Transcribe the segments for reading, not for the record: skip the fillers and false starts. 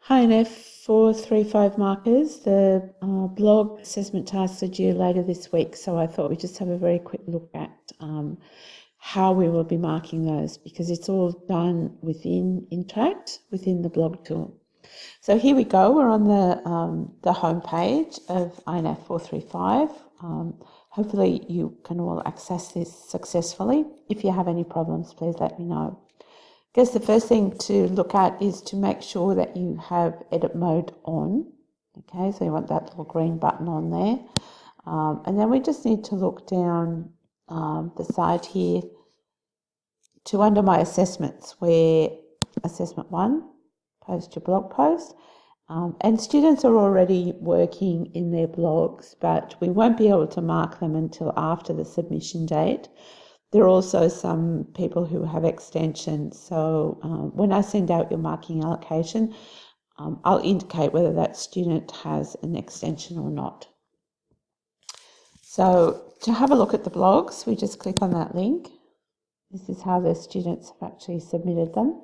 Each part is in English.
Hi, INF435 markers. The blog assessment tasks are due later this week, so I thought we'd just have a very quick look at how we will be marking those, because it's all done within Interact, within the blog tool. So here we go. We're on the home page of INF435. Hopefully you can all access this successfully. If you have any problems, please let me know. I guess the first thing to look at is to make sure that you have edit mode on. Okay, so you want that little green button on there. And then we just need to look down the side here to under my assessments, where assessment 1, post your blog post. And students are already working in their blogs, but we won't be able to mark them until after the submission date. There are also some people who have extensions, so when I send out your marking allocation, I'll indicate whether that student has an extension or not. So to have a look at the blogs, we just click on that link. This is how the students have actually submitted them.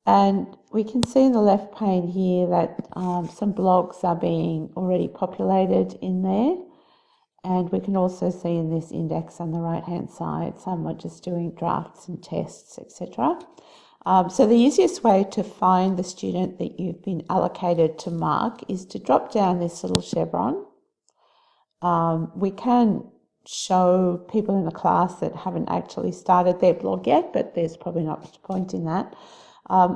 And we can see in the left pane here that some blogs are being already populated in there. And we can also see in this index on the right-hand side, some are just doing drafts and tests, etc. So the easiest way to find the student that you've been allocated to mark is to drop down this little chevron. We can show people in the class that haven't actually started their blog yet, but there's probably not much point in that.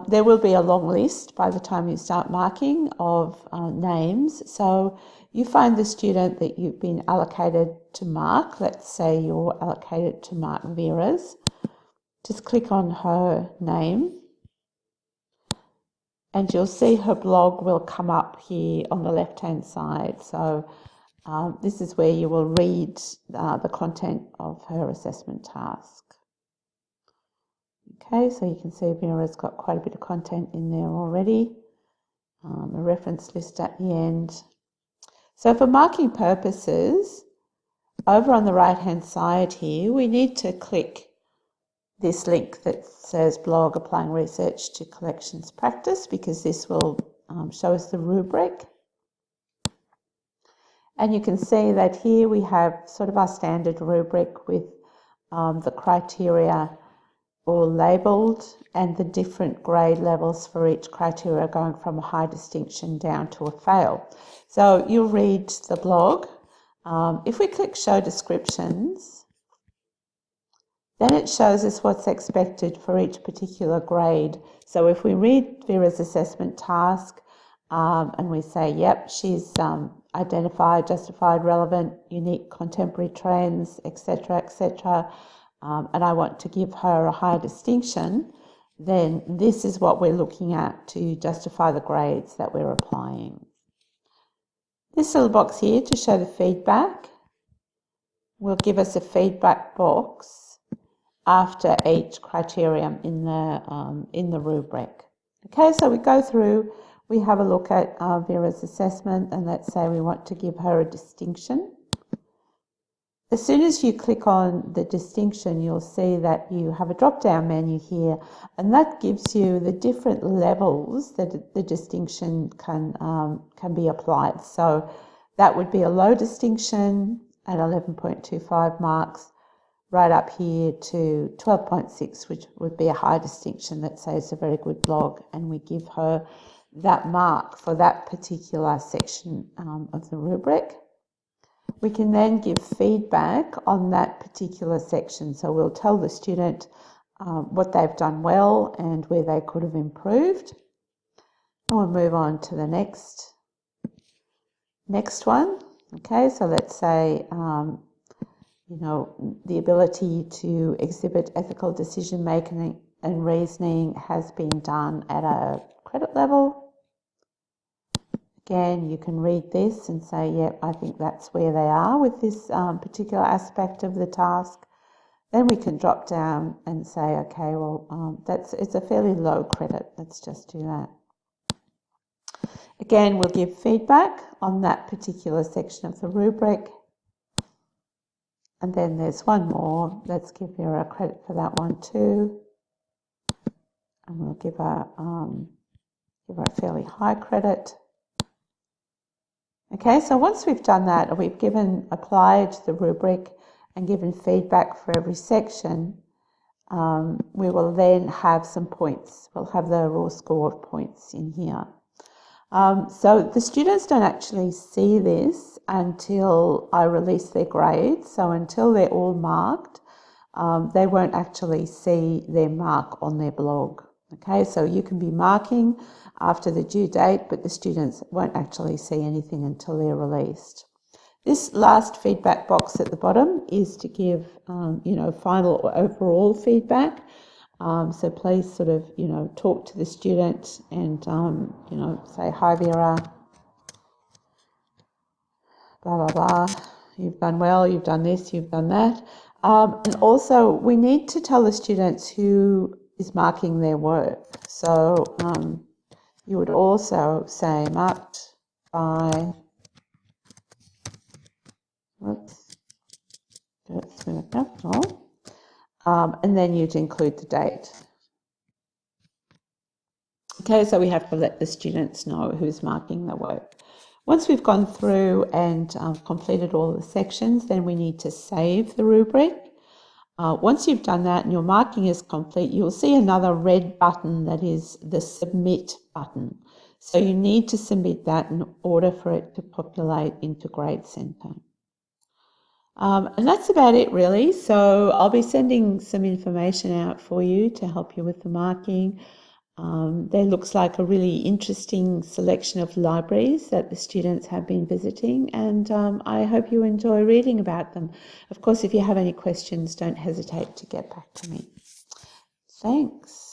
There will be a long list by the time you start marking of names. So you find the student that you've been allocated to mark. Let's say you're allocated to mark Vera's. Just click on her name and you'll see her blog will come up here on the left-hand side. So this is where you will read the content of her assessment task. Okay, so you can see Vera's got quite a bit of content in there already. A reference list at the end. So for marking purposes, over on the right-hand side here, we need to click this link that says blog applying research to collections practice, because this will show us the rubric. And you can see that here we have sort of our standard rubric with the criteria all labelled and the different grade levels for each criteria, going from a high distinction down to a fail. So you'll read the blog. If we click show descriptions, then it shows us what's expected for each particular grade. So if we read Vera's assessment task and we say, yep, she's identified, justified, relevant, unique, contemporary trends, etc., etc., and I want to give her a high distinction, then this is what we're looking at to justify the grades that we're applying. This little box here to show the feedback will give us a feedback box after each criterion in the rubric. Okay, so we go through, we have a look at Vera's assessment, and let's say we want to give her a distinction. As soon as you click on the distinction, you'll see that you have a drop-down menu here, and that gives you the different levels that the distinction can be applied. So that would be a low distinction at 11.25 marks, right up here to 12.6, which would be a high distinction. Let's say it's a very good blog, and we give her that mark for that particular section of the rubric. We can then give feedback on that particular section. So we'll tell the student what they've done well and where they could have improved. And we'll move on to the next one. Okay, so let's say, the ability to exhibit ethical decision making and reasoning has been done at a credit level. Again, you can read this and say, yeah, I think that's where they are with this particular aspect of the task. Then we can drop down and say, okay, well, it's a fairly low credit. Let's just do that. Again, we'll give feedback on that particular section of the rubric. And then there's one more. Let's give her a credit for that one too. And we'll give her give her a fairly high credit. Okay, so once we've done that, we've applied the rubric and given feedback for every section, we will then have some points. We'll have the raw score of points in here. So the students don't actually see this until I release their grades. So until they're all marked, they won't actually see their mark on their blog. Okay, so you can be marking after the due date, but the students won't actually see anything until they're released. This last feedback box at the bottom is to give, final or overall feedback. So please sort of, talk to the student and, say, hi Vera, blah, blah, blah. You've done well, you've done this, you've done that. And also we need to tell the students who is marking their work. So you would also say marked by, and then you'd include the date. Okay, so we have to let the students know who's marking the work. Once we've gone through and completed all the sections, then we need to save the rubric. Once you've done that and your marking is complete, you'll see another red button that is the submit button. So you need to submit that in order for it to populate into Grade Centre. And that's about it really. So I'll be sending some information out for you to help you with the marking. There looks like a really interesting selection of libraries that the students have been visiting, and I hope you enjoy reading about them. Of course, if you have any questions, don't hesitate to get back to me. Thanks.